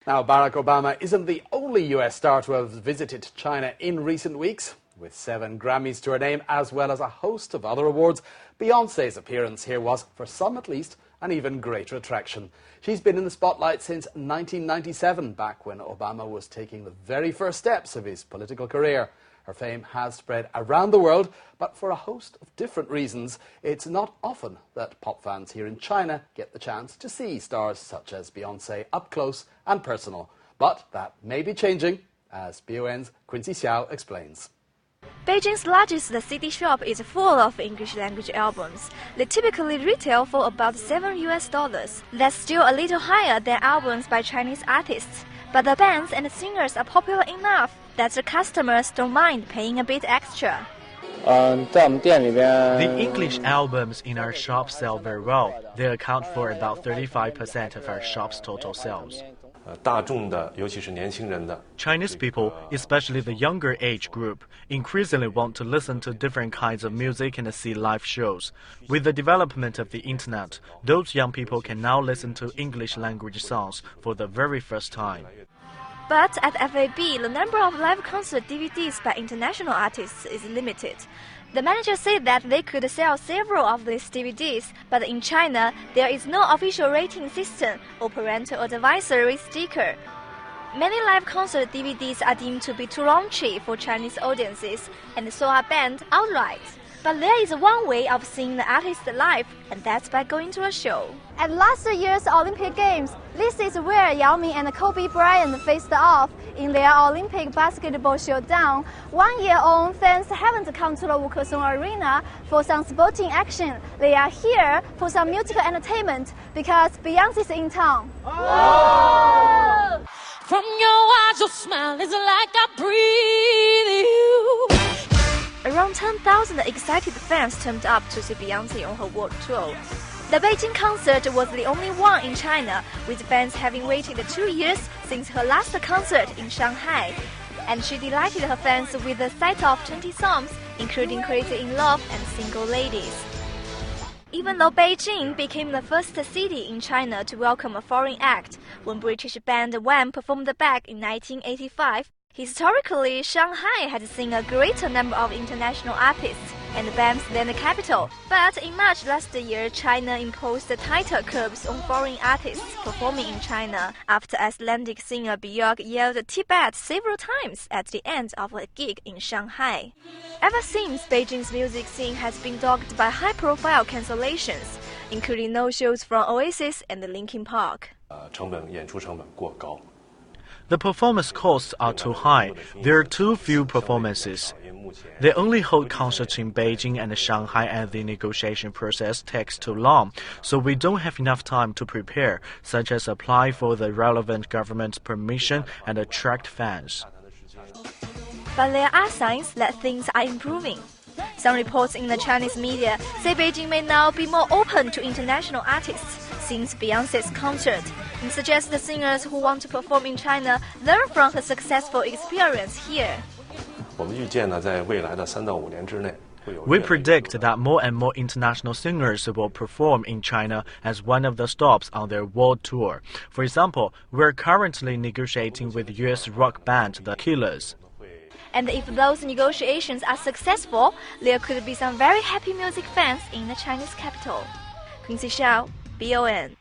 Now, Barack Obama isn't the only US star to have visited China in recent weeks. With 7 Grammys to her name, as well as a host of other awards, Beyonce's appearance here was, for some at least, an even greater attraction. She's been in the spotlight since 1997, back when Obama was taking the very first steps of his political career. Her fame has spread around the world, but for a host of different reasons, it's not often that pop fans here in China get the chance to see stars such as Beyonce up close and personal. But that may be changing, as BON's Quincy Xiao explains. Beijing's largest CD shop is full of English-language albums. They typically retail for about $7. That's still a little higher than albums by Chinese artists. But the bands and singers are popular enough that the customers don't mind paying a bit extra. The English albums in our shop sell very well. They account for about 35% of our shop's total sales. Chinese people, especially the younger age group, increasingly want to listen to different kinds of music and see live shows. With the development of the internet, those young people can now listen to English language songs for the very first time. But at FAB, the number of live concert DVDs by international artists is limited. The manager said that they could sell several of these DVDs, but in China, there is no official rating system or parental advisory sticker. Many live concert DVDs are deemed to be too raunchy for Chinese audiences and so are banned outright. But there is one way of seeing the artist live, and that's by going to a show. At last year's Olympic Games, this is where Yao Ming and Kobe Bryant faced off in their Olympic basketball showdown. 1 year on, fans haven't come to the Wukesong Arena for some sporting action. They are here for some musical entertainment because Beyonce's in town. Oh! From your eyes, your smile is like I breathe you. Around 10,000 excited fans turned up to see Beyonce on her world tour. The Beijing concert was the only one in China, with fans having waited 2 years since her last concert in Shanghai. And she delighted her fans with a set of 20 songs, including Crazy in Love and Single Ladies. Even though Beijing became the first city in China to welcome a foreign act, when British band Wham performed back in 1985, historically, Shanghai had seen a greater number of international artists and bands than the capital. But in March last year, China imposed tighter curbs on foreign artists performing in China after Icelandic singer Björk yelled Tibet several times at the end of a gig in Shanghai. Ever since, Beijing's music scene has been dogged by high-profile cancellations, including no-shows from Oasis and Linkin Park. The performance costs are too high. There are too few performances. They only hold concerts in Beijing and Shanghai, and the negotiation process takes too long, so we don't have enough time to prepare, such as apply for the relevant government's permission and attract fans. But there are signs that things are improving. Some reports in the Chinese media say Beijing may now be more open to international artists since Beyonce's concert, and suggest the singers who want to perform in China learn from her successful experience here. We predict that more and more international singers will perform in China as one of the stops on their world tour. For example, we're currently negotiating with US rock band The Killers. And if those negotiations are successful, there could be some very happy music fans in the Chinese capital. Quincy Xiao, BON.